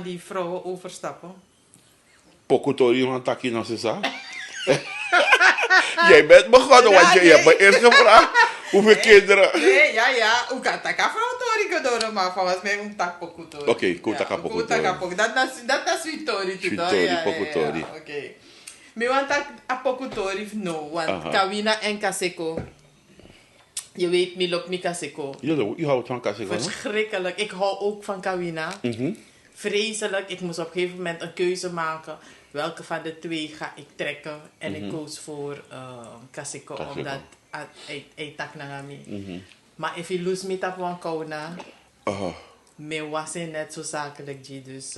die vrouwen overstappen? Pokutori van Takina Sisa. Jij bent begonnen, want je hebt me eerst gevraagd hoeveel kinderen. Nee, ja. Hoe kan taka vrouw tori door maar volgens mij een tak pokutori. Oké, kutaka pokutori. Dat is sweetori. Sweetori, pokutori. Oké. Maar want a pokutori no, want Kawina en Kaseko. Je weet, Milok mi Kaseko. Je houdt van Kaseko, hè? Verschrikkelijk. Ik hou ook van Kawina. Vreselijk. Ik moest op een gegeven moment een keuze maken. Welke van de twee ga ik trekken? En ik koos voor Kaseko, omdat hij tak naar mij. Maar if je lust met dat van Kauna, me was net zo zakelijk. Dus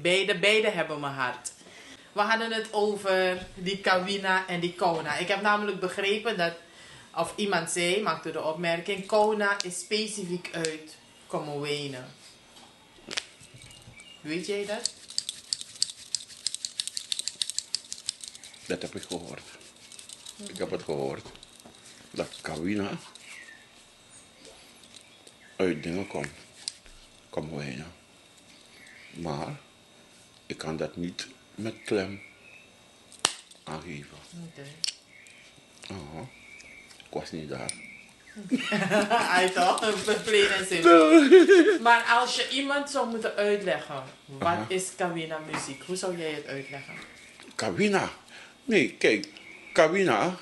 beide hebben mijn hart. We hadden het over die Kawina en die Kauna. Ik heb namelijk begrepen dat, of iemand zei, maakte de opmerking, Kauna is specifiek uit Komowene. Weet jij dat? Dat heb ik gehoord. Ik heb het gehoord. Dat Kawina uit dingen komt. Komowene. Maar ik kan dat niet met klem aangeven. Ik was niet daar. Hij toch, plain en simpel. Maar als je iemand zou moeten uitleggen, wat is Kawina muziek? Hoe zou jij het uitleggen? Kawina? Nee, kijk. Kawina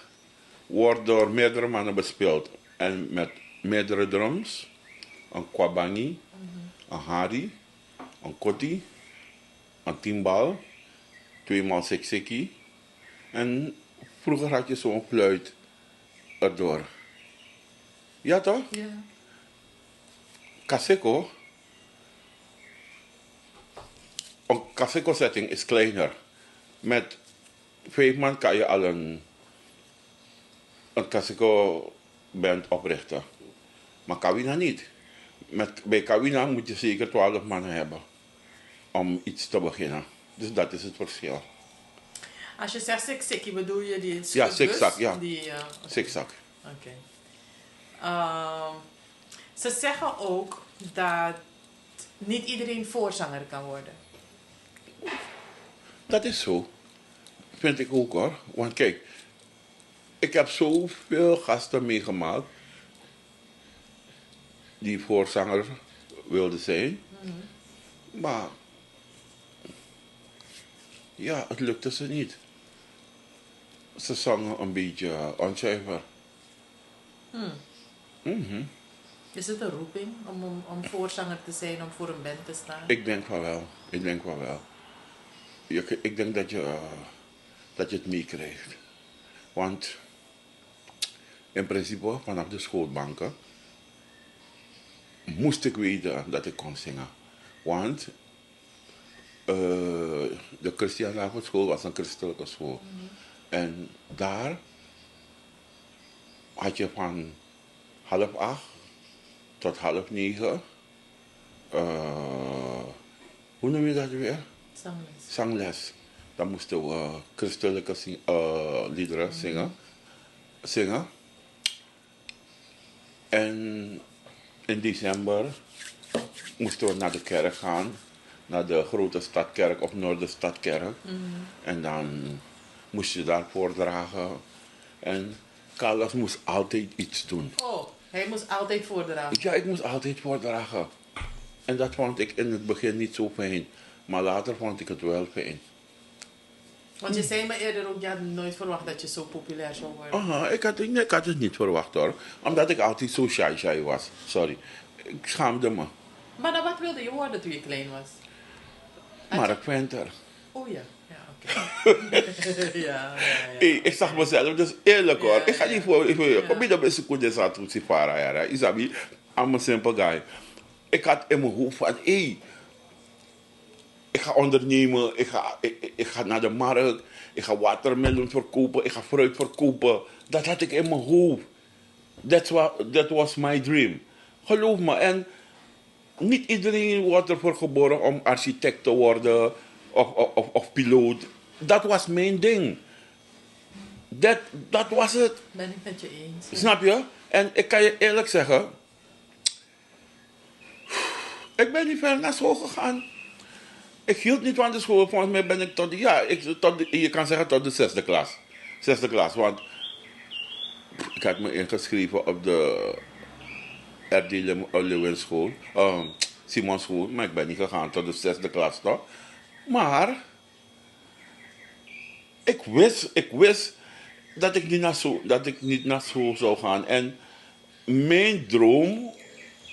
wordt door meerdere mannen bespeeld. En met meerdere drums. Een kwabangi, een hari, een koti, een timbal, 2x sekseki. En vroeger had je zo'n fluit erdoor. Ja toch? Ja. Kaseko. Een Kaseko setting is kleiner. Met 5 man kan je al een Kaseko band oprichten. Maar Kawina niet. Bij Kawina moet je zeker 12 mannen hebben om iets te beginnen. Dus dat is het verschil. Als je zegt sekseki, bedoel je die ja, zigzag, ja. Zigzag. Oké. Ze zeggen ook dat niet iedereen voorzanger kan worden. Dat is zo. Vind ik ook hoor. Want kijk, ik heb zoveel gasten meegemaakt die voorzanger wilden zijn. Maar ja, het lukte ze niet. Ze zongen een beetje onzuiver. Is het een roeping om voorzanger te zijn, om voor een band te staan? Ik denk wel wel. Ik denk dat je het meekrijgt. Want in principe, vanaf de schoolbanken moest ik weten dat ik kon zingen. Want de Christianavondschool was een christelijke school. En daar had je van 7:30 tot 8:30, hoe noem je dat weer? Zangles. Dan moesten we christelijke liederen zingen. En in december moesten we naar de kerk gaan. Naar de grote stadkerk of Noorderstadkerk. En dan moest je daar voordragen. En Carlos moest altijd iets doen. Oh, hij moest altijd voordragen? Ja, ik moest altijd voordragen. En dat vond ik in het begin niet zo fijn. Maar later vond ik het wel fijn. Want je zei me eerder ook, je had nooit verwacht dat je zo populair zou worden. Ik had het niet verwacht hoor. Omdat ik altijd zo shy was. Sorry. Ik schaamde me. Maar dan wat wilde je worden toen je klein was? Mark Venter. Oh ja. Ja, oké. Ja. Hey, ik zag mezelf, dus eerlijk hoor. Ik ga niet voor je. Kom je dat best goed is aan het Sifara. Isabi, I'm a simple guy. Ik had in mijn hoofd van, ik ga ondernemen, ik ga naar de markt, ik ga watermelon verkopen, ik ga fruit verkopen. Dat had ik in mijn hoofd. That was my dream. Geloof me. En niet iedereen wordt ervoor geboren om architect te worden of piloot. Dat was mijn ding. Dat was het. Ben ik met je eens. Snap je? En ik kan je eerlijk zeggen, ik ben niet ver naar school gegaan. Ik hield niet van de school. Volgens mij ben ik je kan zeggen tot de zesde klas. Zesde klas, want ik had me ingeschreven op de R.D. Lewin school, Simon school, maar ik ben niet gegaan tot de zesde klas toch. Maar ik wist dat ik niet naar school zou gaan. En mijn droom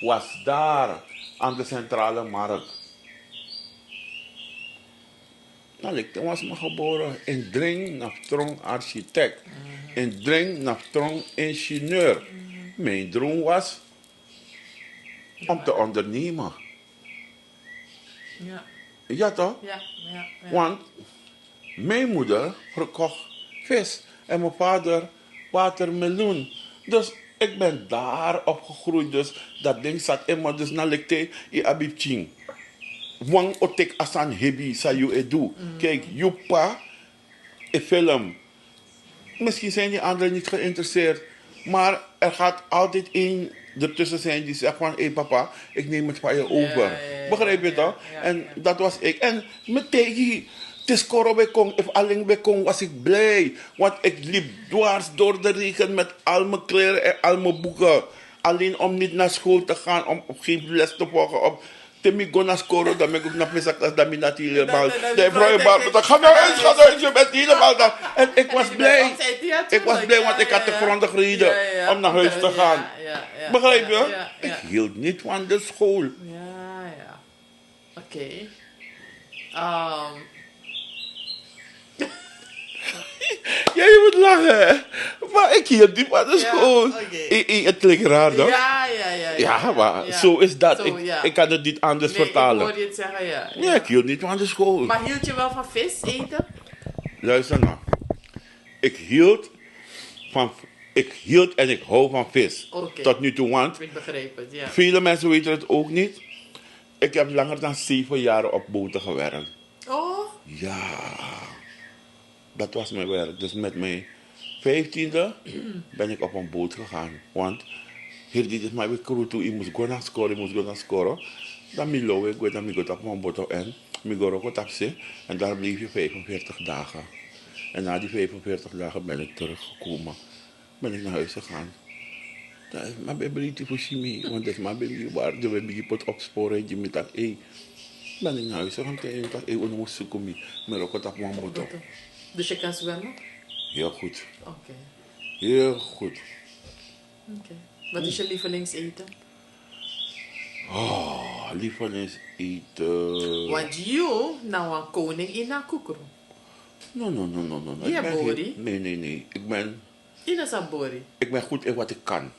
was daar aan de centrale markt. Nou, ik was me geboren in Dring, Naftrong architect. In Dring, Naftrong ingenieur. Mijn droom was om te ondernemen. Ja. Ja toch? Ja. Want mijn moeder verkocht vis en mijn vader watermeloen. Dus ik ben daar opgegroeid. Dus dat ding zat in me. Dus na lekte i abibching. Wang otek asan hebi sa you edu. Kijk, Jupa, een film. Misschien zijn die anderen niet geïnteresseerd. Maar er gaat altijd één ertussen zijn die zegt van... Hé papa, ik neem het van je over. Begrijp je toch? En dat was ik. En meteen... Het is korobekong, if alleen bekong was ik blij. Want ik liep dwars door de regen met al mijn kleren en al mijn boeken. Alleen om niet naar school te gaan, om geen les te volgen. Om te go naar school, dan ben ik naar mijn zak, dat ik niet helemaal. De vrouw je ga naar huis, je bent helemaal daar. En ik was blij. Ik was blij, want ik had de grondig reden om naar huis te gaan. Begrijp je? Ik hield niet van de school. Ja. Oké. Ja, je moet lachen. Maar ik hield niet van de school. Het klinkt raar, toch? Ja. Ja, maar zo is dat. Zo, ik kan het niet anders vertalen. Ik hoor je het zeggen, ja. Ja, ik hield niet van de school. Maar hield je wel van vis eten? Luister nou. Ik hield en ik hou van vis. Tot nu toe, want ik begreep het, ja. Vele mensen weten het ook niet. Ik heb langer dan 7 jaar op boten gewerkt. Oh? Ja. Dat was mijn werk. Dus met mijn 15e ben ik op een boot gegaan. Want hier dit is mijn crew toe. Ik moest gaan scoren. Dan milo ik dan ik op een boot en ik ga ook taxi. En daar bleef je 45 dagen. En na die 45 dagen ben ik teruggekomen. Ben ik naar huis gegaan. Dat is mijn baby voor Simi. Want dat is mijn baby waar de baby pot opsporen. En je met dat ben ik naar huis gegaan. En ik dacht, ik moest zoeken. Maar ook op een boot. Dus je kan zwemmen? Heel goed. Oké. Heel goed. Oké. Wat is je lievelingseten? Oh, lievelingseten. Want je nou een koning in een koekro. No. Ja, Bori? Nee. Ik ben goed in wat ik kan.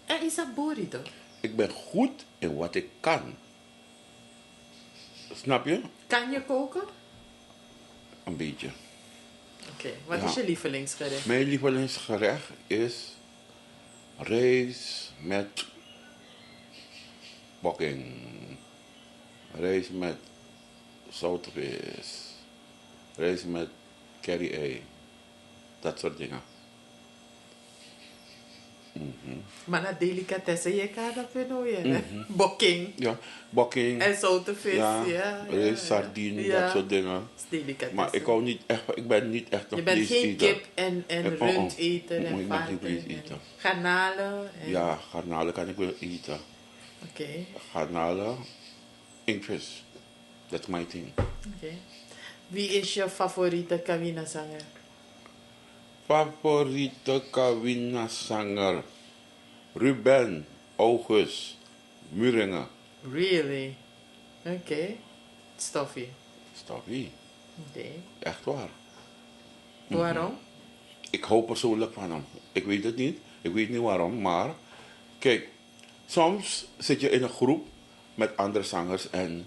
En is dat Bori toch? Ik ben goed in wat ik kan. Snap je? Kan je koken? Een beetje. Oké. Wat is je lievelingsgerecht? Mijn lievelingsgerecht is rijst met bokking. Rijst met zoute vis. Rijst met curry ei. Dat soort dingen. Maar na delicatessen, je kan dat vinden. Bokking. Ja, bokking. En zoute vis. Rijst, sardine, dat soort dingen. Maar ik ben niet echt een je bent geen vleeseter. kip en rund eten en ik ben geen vleeseter. Garnalen. Ja, garnalen kan ik wel eten. Oké. Garnalen, inktvis. That's my thing. Oké. Wie is je favoriete Kawina-zanger? Favoriete Kawina-zanger? Ruben August Muringen. Really? Oké. Stoffie. Oké. Echt waar. Waarom? Ik hou persoonlijk van hem. Ik weet het niet. Ik weet niet waarom, maar kijk, soms zit je in een groep met andere zangers en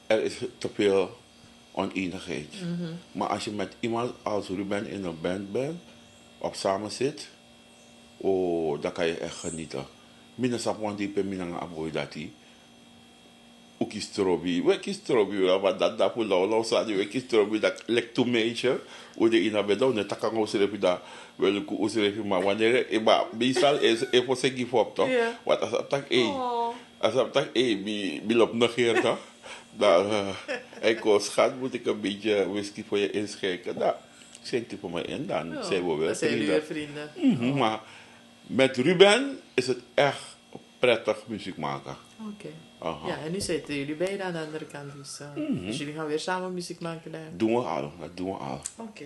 er is te veel oneenigheid. Maar als je met iemand als Ruben in een band bent, of samen zit, oh, dan kan je echt genieten. Mina sapwan die pe mina aboy dati. Uki strobi. Weki strobi wat dat voor lauw sa die weki strobi dat lek to meisje. O de ina bedo ne takang oserepi da wel ku oserepi maar wanneer e ba bisal is even se give up toch. Wat als dat tak als dat tak mi lop nog hier toch. Nou, ik schat, moet ik een beetje whisky voor je inschenken? Nou, schenkt hij voor mij in, dan zijn we weer Dan zijn jullie weer vrienden. vrienden. Maar met Ruben is het echt prettig muziek maken. Oké. Aha. Ja, en nu zitten jullie beiden aan de andere kant. Dus jullie gaan weer samen muziek maken daar. Doen we al, dat doen we al. Oké.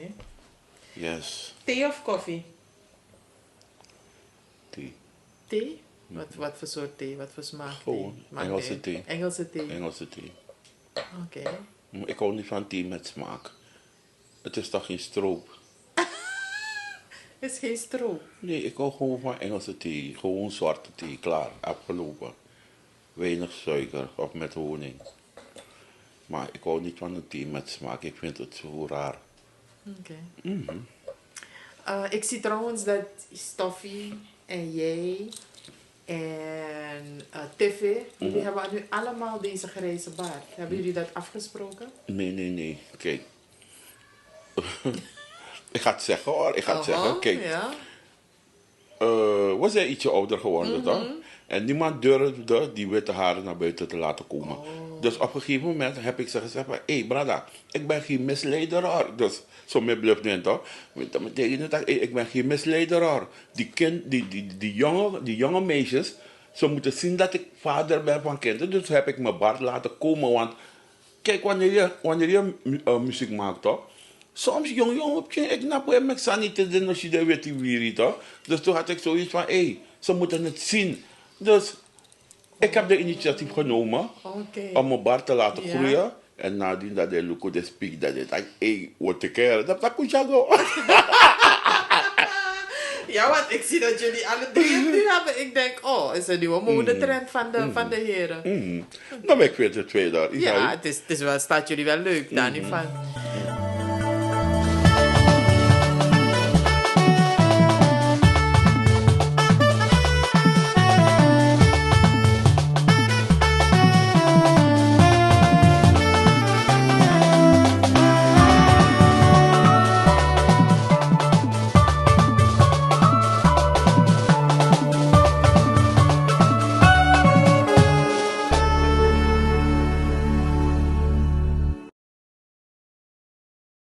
Yes. Thee of koffie? Thee. Thee? Wat voor soort thee? Wat voor smaak Gewoon thee? Maakt Engelse niet thee. uit. Engelse thee. Engelse thee. Oké. Maar ik hou niet van thee met smaak. Het is toch geen stroop? Is geen stroop. Nee, ik hou gewoon van Engelse thee. Gewoon zwarte thee, klaar, afgelopen. Weinig suiker of met honing. Maar ik hou niet van een thee met smaak. Ik vind het zo raar. Oké. Ik zie trouwens dat Stoffie en jij en Tiffy, jullie hebben nu allemaal deze grijze baard. Hebben jullie dat afgesproken? Nee. Kijk. Ik ga het zeggen hoor. Ik ga het zeggen. Kijk. Ja. We zijn ietsje ouder geworden, toch? En niemand durfde die witte haren naar buiten te laten komen. Dus op een gegeven moment heb ik ze gezegd van... Hé, brada, ik ben geen misleideraar. Dus zo met bluff nu, toch? Dat betekent dat ik ben geen misleideraar. Die jonge meisjes, ze moeten zien dat ik vader ben van kinderen. Dus heb ik mijn baard laten komen. Want kijk, wanneer je muziek maakt, toch? Soms jong, ik snap hoe ik sta niet te doen als je dat weet die wiri, toch? Dus toen had ik zoiets van, ze moeten het zien. Dus ik heb de initiatief genomen om mijn baard te laten groeien. En nadien dat de look de speak, dat ik dacht, wat te keren, dat moet je go. Ja, want ik zie dat jullie alle drie het nu hebben. Ik denk, is een nieuwe modetrend van de heren. Nou, ik weet het twee daar. Ja, het is wel, staat jullie wel leuk, daar niet van.